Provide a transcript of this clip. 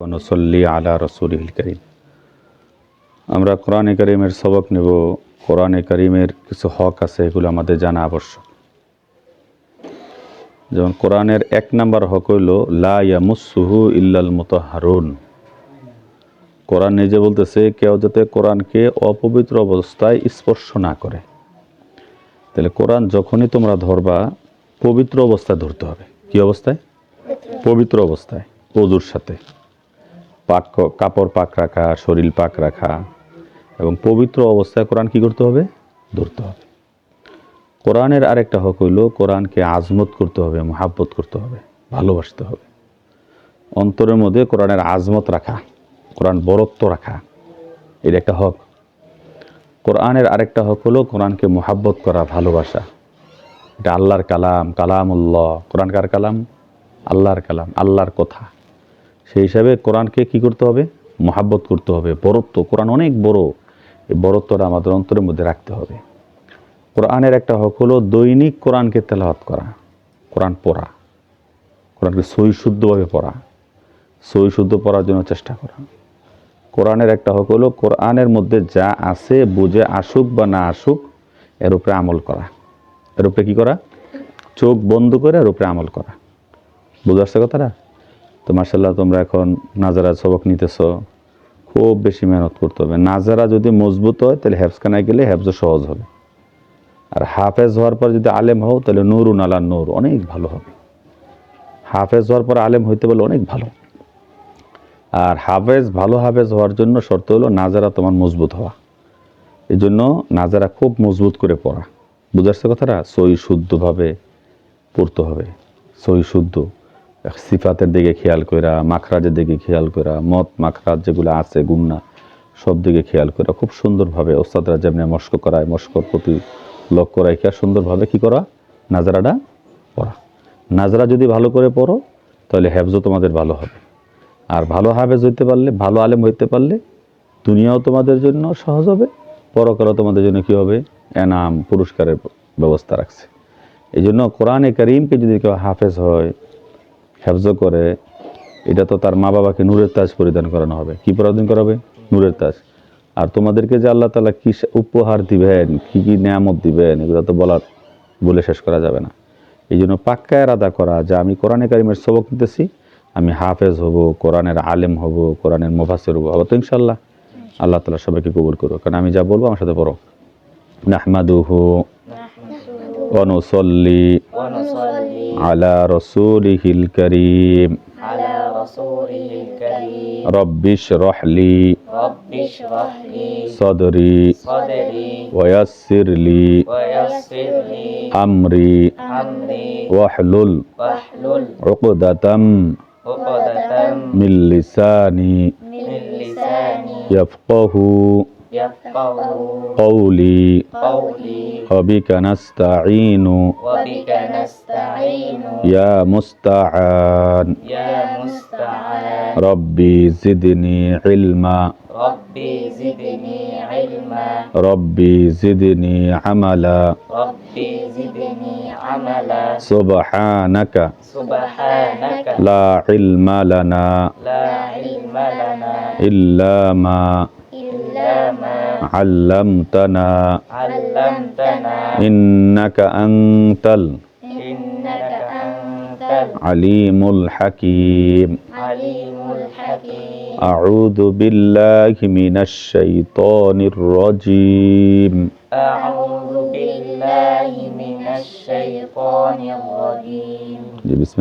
ونصلي على رسوله الكريم। আমরা কোরআনে কারীমের সবক নেব। কোরআনে কারীমের কিছু হক আছে, এগুলো আমাদের জানা আবশ্যক। যেমন কোরআনের 1 নাম্বার হক হইল লা ইয়ামুসসুহু ইল্লাল মুতাহহারুন। কোরআন নিজে বলতেছে কেউ যাতে কোরআনকে অপবিত্র অবস্থায় স্পর্শ না করে। তাহলে কোরআন যখনই তোমরা ধরবা পবিত্র অবস্থায় ধরতে হবে। কি অবস্থায়? পবিত্র অবস্থায়, ওযুর সাথে। কাপড় পাক রাখা, শরীর পাক রাখা এবং পবিত্র অবস্থায় কোরআন কি করতে হবে? ধরতে হবে। কোরআনের আরেকটা হক হইল কোরআনকে আজমত করতে হবে, মহাব্বত করতে হবে, ভালোবাসতে হবে। অন্তরের মধ্যে কোরআনের আজমত রাখা, কোরআন বরত্ব রাখা, এটা একটা হক। কোরআনের আরেকটা হক হলো কোরআনকে মহাব্বত করা, ভালোবাসা। এটা আল্লাহর কালাম, কালামুল্লাহ। কোরআন কার কালাম? আল্লাহর কালাম, আল্লাহর কথা। সেই হিসাবে কোরআনকে কি করতে হবে? মহাব্বত করতে হবে, বরত্ব। কোরআন অনেক বড়, এই বরত্বটা আমাদের অন্তরের মধ্যে রাখতে হবে। কোরআনের একটা হক হলো দৈনিক কোরআনকে তেলাওয়াত করা, কোরআন পড়া, কোরআনকে সহি শুদ্ধভাবে পড়া, সহি শুদ্ধ পড়ার জন্য চেষ্টা করা। কোরআনের একটা হক হলো কোরআনের মধ্যে যা আছে বুঝে আসুক বা না আসুক এর উপরে আমল করা। এর উপরে কি করা? চোখ বন্ধ করে এর উপরে আমল করা। বুঝতে পারছো কথাটা? তো মাশাআল্লাহ তোমরা এখন নাজারা সবক নিতেছ, খুব বেশি মেহনত করতে হবে। নাজারা যদি মজবুত হয় তাহলে হেফজখানায় গেলে হেফজ সহজ হবে। আর হাফেজ হওয়ার পর যদি আলেম হও তাহলে নূরুন আলা নূর, অনেক ভালো হবে। হাফেজ হওয়ার পর আলেম হইতে পারলে অনেক ভালো। আর ভালো হাফেজ হওয়ার জন্য শর্ত হলো নাজারা তোমার মজবুত হওয়া। এই জন্য নাজারা খুব মজবুত করে পড়া। বুঝাচ্ছে কথাটা? সহি শুদ্ধভাবে পড়তে হবে, সহি শুদ্ধ। সিফাতের দিকে খেয়াল করা, মাখরাজের দিকে খেয়াল করা, মাখরাজ যেগুলো আছে গুন্না, সব দিকে খেয়াল করা, খুব সুন্দরভাবে ওস্তাদরা যেমনি মস্ক করায় মস্কর প্রতি লক্ষ্য রাখা সুন্দরভাবে কি করা? নাজারাটা পড়া। নাজারা যদি ভালো করে পড়ো তাহলে হেফজও তোমাদের ভালো হবে। আর ভালো হাফেজ হইতে পারলে, ভালো আলেম হইতে পারলে দুনিয়াও তোমাদের জন্য সহজ হবে, পরকালও তোমাদের জন্য কি হবে? এনাম, পুরস্কারের ব্যবস্থা রাখছে। এই জন্য কোরআনে কারীমকে যদি কেউ হাফেজ হয়, হেফজ করে, এটা তো তার মা বাবাকে নূরের তাজ পরিধান করানো হবে। কি পরিধান করাবে? নূরের তাজ। আর তোমাদেরকে যে আল্লাহ তাআলা কি উপহার দিবেন, কি কি নিয়ামত দিবেন, এগুলো তো বলে শেষ করা যাবে না। এই জন্য পাক্কা ইরাদা করা যে আমি কোরআনে কারীমের সবক নিতেছি, আমি হাফেজ হব, কোরআনের আলেম হব, কোরআনের মুফাসসির হব তো ইনশাআল্লাহ। আল্লাহ তাআলা সবাইকে কবুল করুক। কারণ আমি যা বলবো আমার সাথে পড়ো। নাহমাদুহু ওয়া নুসাল্লি আলা রাসূলিহিল কারীম রব্বিশ রাহলি সদরি ওয়া ইয়াসসিরলি আমরি ওয়াহলুল উকদাতাম মিন লিসানি ইয়াফকাহু قولي وبك نستعين يا مستعان ربي زدني علما ربي زدني عملا سبحانك لا علم لنا إلا ما علمتنا إنك أنت العليم الحكيم أعوذ بالله من الشيطان الرجيم بسم